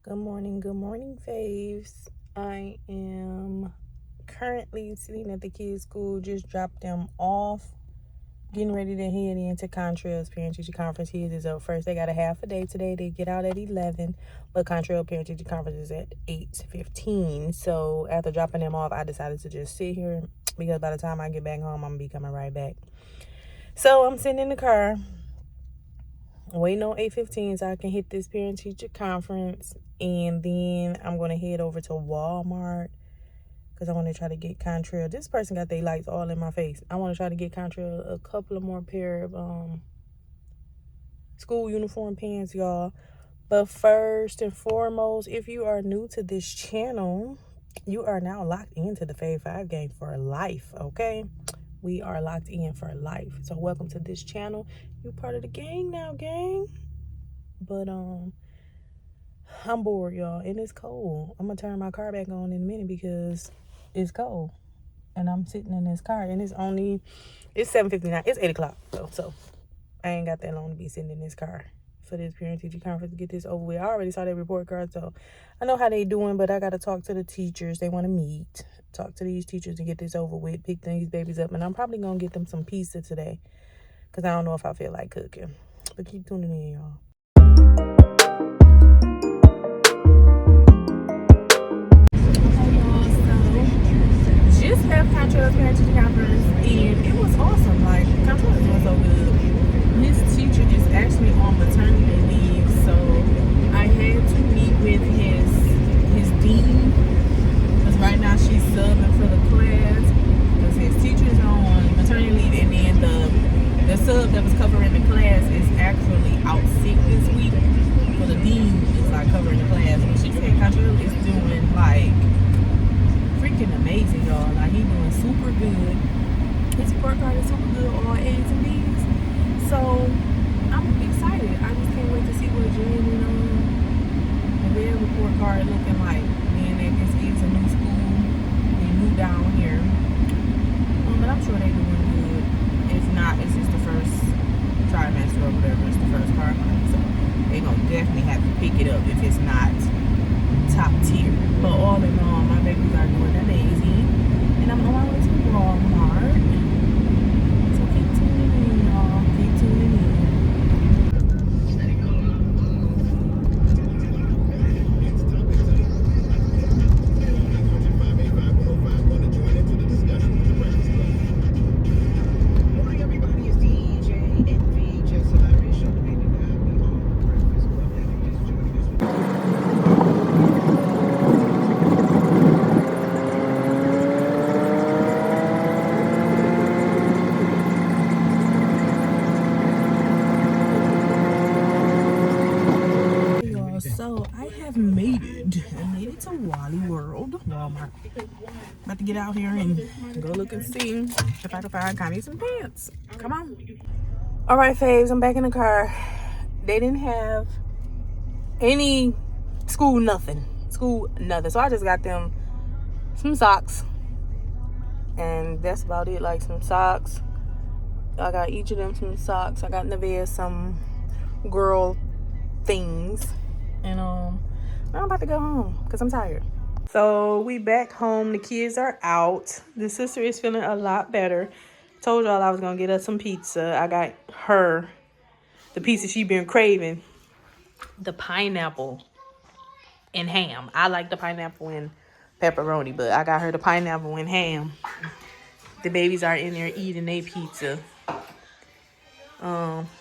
Good morning, faves. I am currently sitting at the kids' school, just dropped them off, getting ready to head into Contrail's parent-teacher conference. His is up first. They got a half a day today. They get out at 11, but Contrail parent-teacher conference is at 8:15. So after dropping them off, I decided to just sit here because by the time I get back home, I'm going to be coming right back. So I'm sitting in the car, waiting on 8:15 so I can hit this parent-teacher conference. And then I'm going to head over to Walmart because I want to try to get Contrail. This person got their lights all in my face. I want to try to get Contrail a couple of more pair of school uniform pants, y'all. But first and foremost, if you are new to this channel, you are now locked into the FAVZGANG for life, okay? We are locked in for life. So welcome to this channel. You're part of the gang now, gang. But I'm bored, y'all, and it's cold. I'm gonna turn my car back on in a minute because it's cold, and I'm sitting in this car, and it's 7:59. It's 8 o'clock though, so I ain't got that long to be sitting in this car for this parent-teacher conference to get this over with. I already saw their report card, so I know how they doing, but I gotta talk to the teachers. They want to meet, talk to these teachers and get this over with, pick these babies up, and I'm probably gonna get them some pizza today because I don't know if I feel like cooking. But keep tuning in, y'all. Just left Contrail's parent-teacher conference, and it was awesome. Like, Contrail is doing so good. His teacher is actually on maternity leave, so I had to meet with his dean, because right now she's subbing for the class, because his teacher is on maternity leave, and then the sub that was covering the class is actually out sick this week, so the dean is like covering the class. And she said Contrail is doing like freaking amazing, y'all. Like, he doing super good. His report card is super good, all A's and B's. So I'm excited. I just can't wait to see what Jen and their report card looking like. Being that this is a new school, they moved down here. But I'm sure they're doing good. If not, it's just the first trimester or whatever. It's the first card month, so they're gonna definitely have to pick it up if it's not top tier. But all in all, my babies are doing amazing, and I'm on my way to Walmart. So keep tuning in, y'all. Keep tuning in. Morning, everybody. It's DJ NV, just celebrity show. Breakfast Club. Thank you just for joining us. So I have made it. I made it to Wally World, Walmart. About to get out here and go look and see if I can find Connie some pants. Come on. All right, faves, I'm back in the car. They didn't have any school nothing. So I just got them some socks. And that's about it, like some socks. I got each of them some socks. I got Nevaeh some girl things. And I'm about to go home because I'm tired. So we back home. The kids are out. The sister is feeling a lot better. Told y'all I was gonna get her some pizza. I got her the pizza she been craving. The pineapple and ham. I like the pineapple and pepperoni, but I got her the pineapple and ham. The babies are in there eating their pizza.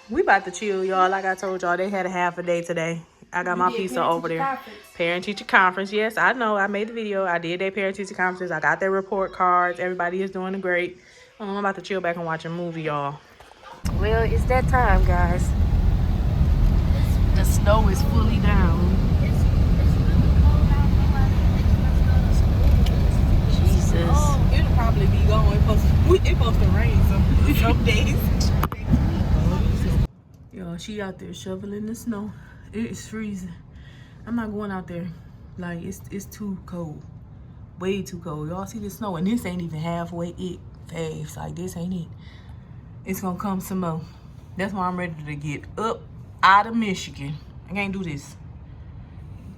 We about to chill, y'all. Like I told y'all, they had a half a day today. I got my pizza over there. Parent-teacher conference. Yes, I know. I made the video. I did their parent-teacher conference. I got their report cards. Everybody is doing great. I'm about to chill back and watch a movie, y'all. Well, it's that time, guys. The snow is fully down. Jesus. It'll probably be going. It's supposed to rain some days. Yo, she out there shoveling the snow. It is freezing. I'm not going out there. Like, it's too cold. Way too cold. Y'all see the snow? And this ain't even halfway it, faves. Like, this ain't it. It's gonna come some more. That's why I'm ready to get up out of Michigan. I can't do this.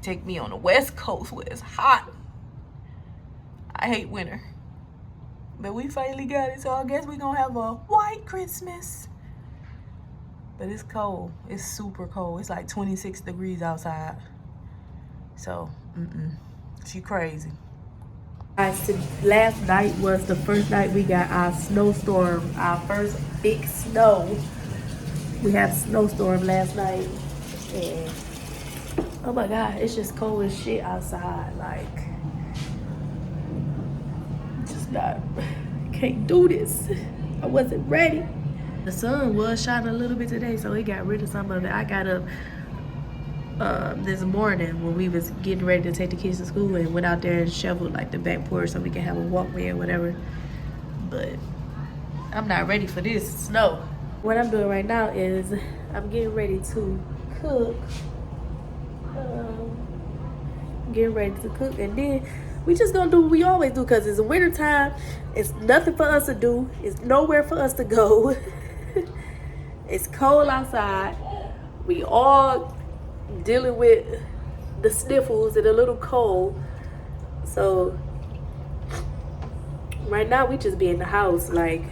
take me on the West Coast where it's hot. I hate winter. But we finally got it, so I guess we're gonna have a white Christmas. But it's cold. It's super cold. It's like 26 degrees outside. So, she crazy. Guys, last night was the first night we got our snowstorm, our first big snow. We had a snowstorm last night. And oh my God, it's just cold as shit outside. Like, just not, can't do this. I wasn't ready. The sun was shining a little bit today, so it got rid of some of it. I got up this morning when we was getting ready to take the kids to school and went out there and shoveled like the back porch so we can have a walkway or whatever. But I'm not ready for this snow. What I'm doing right now is I'm getting ready to cook. Getting ready to cook, and then we just gonna do what we always do because it's winter time. It's nothing for us to do. It's nowhere for us to go. It's cold outside. We all dealing with the sniffles and a little cold. So right now we just be in the house. Like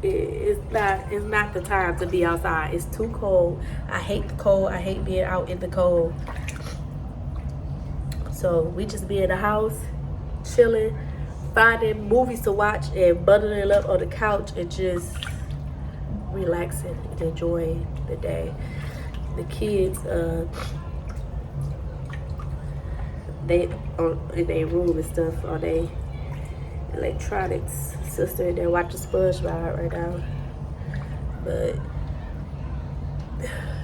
it's not the time to be outside. It's too cold. I hate the cold. I hate being out in the cold. So we just be in the house, chilling, finding movies to watch and bundling up on the couch and just relaxing and enjoying the day. The kids, they in their room and stuff on their electronics. Sister, they're watching SpongeBob right now. But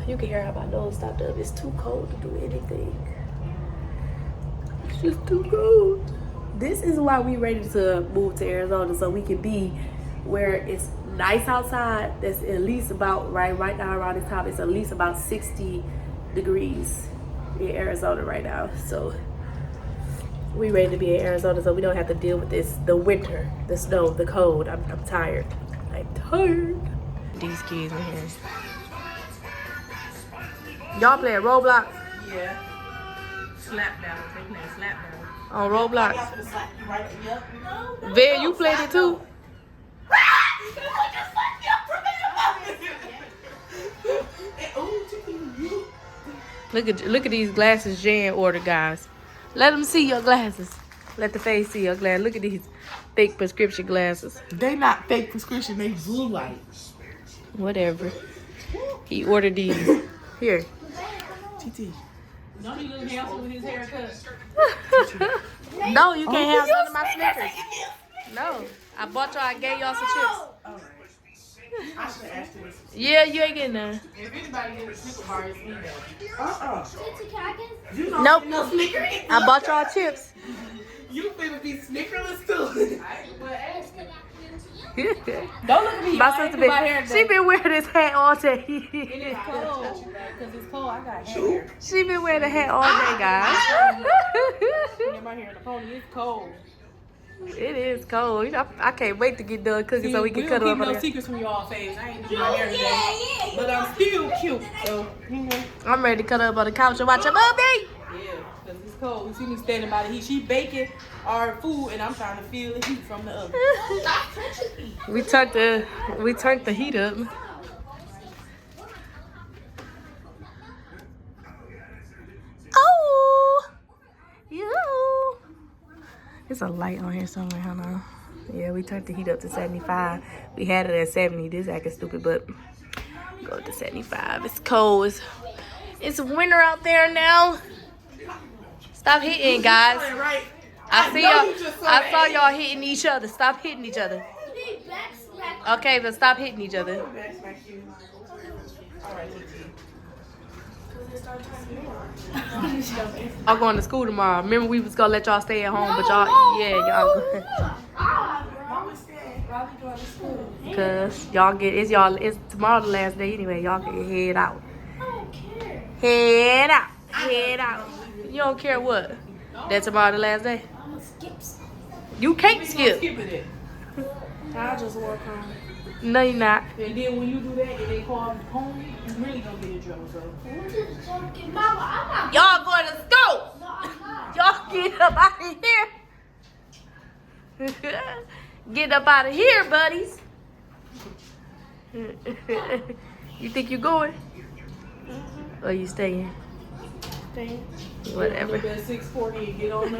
you can hear how my nose stopped up. It's too cold to do anything. It's just too cold. This is why we ready to move to Arizona, so we can be where it's nice outside. That's at least about right now around this time. It's at least about 60 degrees in Arizona right now. So we ready to be in Arizona, so we don't have to deal with this, the winter, the snow, the cold. I'm tired. I'm tired. These kids in here. Y'all playing Roblox? Yeah. Slap down. They playing slap down. On Roblox. No. Vic, you played it too? Look at these glasses Jan ordered, guys. Let them see your glasses. Let the face see your glasses. Look at these fake prescription glasses. They not fake prescription, they blue light. Whatever. He ordered these. Here. TT. Don't he look handsome with his haircut? No, you can't have none of my Snickers. No. I bought y'all, I gave y'all some chips. I should ask you this. Yeah, you ain't getting none. If anybody gets a Snicker bar, it's me though. You don't Nope. no Snickers. I bought y'all chips. You finna be Snickerless too. Don't look at me. My I ain't sister do my hair she today. been wearing this hat all day. It is cold. Because it's cold. I got hair. She been wearing the hat all day, guys. Get my hair in the pony. It's cold. It is cold. You know, I can't wait to get done cooking so we can cut don't up keep on no there. secrets from y'all, Faves. I ain't doing my hair today. But I'm still cute. So, you know. I'm ready to cut up on the couch and watch a movie. Yeah, because it's cold. You see me standing by the heat. She baking our food, and I'm trying to feel the heat from the oven. We turned the heat up. Oh, you. There's a light on here somewhere. Hold on. Yeah, we turned the heat up to 75. We had it at 70. This acting stupid, but go to 75. It's cold. It's winter out there now. Stop hitting, guys. I see y'all. I saw y'all hitting each other. Stop hitting each other. Okay, but stop hitting each other. I'm going to school tomorrow. Remember, we was gonna let y'all stay at home, but y'all, cause y'all it's tomorrow the last day anyway. Y'all can head out. Head out. Head out. You don't care what? That tomorrow the last day? You can't skip. I'll just walk home. No, you're not. And then when you do that and they call home, you really gonna get in trouble. So Y'all going to school. up out of here. Get up out of here, buddies. You think you're going? Or you staying? Staying. Whatever. Get on 640 and get on the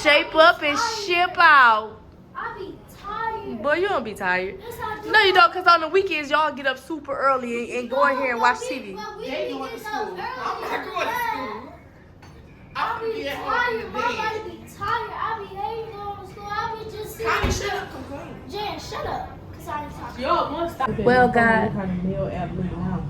Shape up and ship out. I be tired. Boy, you don't be tired. Yes, I do. No, you don't, because on the weekends, y'all get up super early and go in here and watch TV. They going to school. I'm not going to school. I be tired. My body be tired. I be hating going to school. I be just sitting. Connie, shut up, complain. Jen, shut up. Cause I ain't talking. Y'all want to stop. Well, God. How the mail app look now.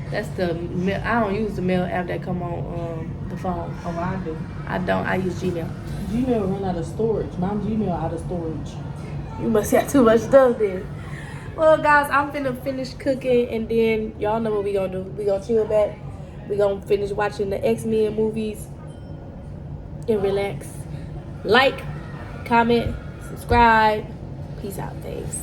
That's the mail. I don't use the mail app that come on the phone. Oh, I do. I don't. I use Gmail. Gmail run out of storage. My Gmail out of storage. You must have too much stuff then. Well, guys, I'm finna finish cooking, and then y'all know what we gonna do. We gonna chill back. We gonna finish watching the X-Men movies and relax. Like, comment, subscribe. Peace out, babes.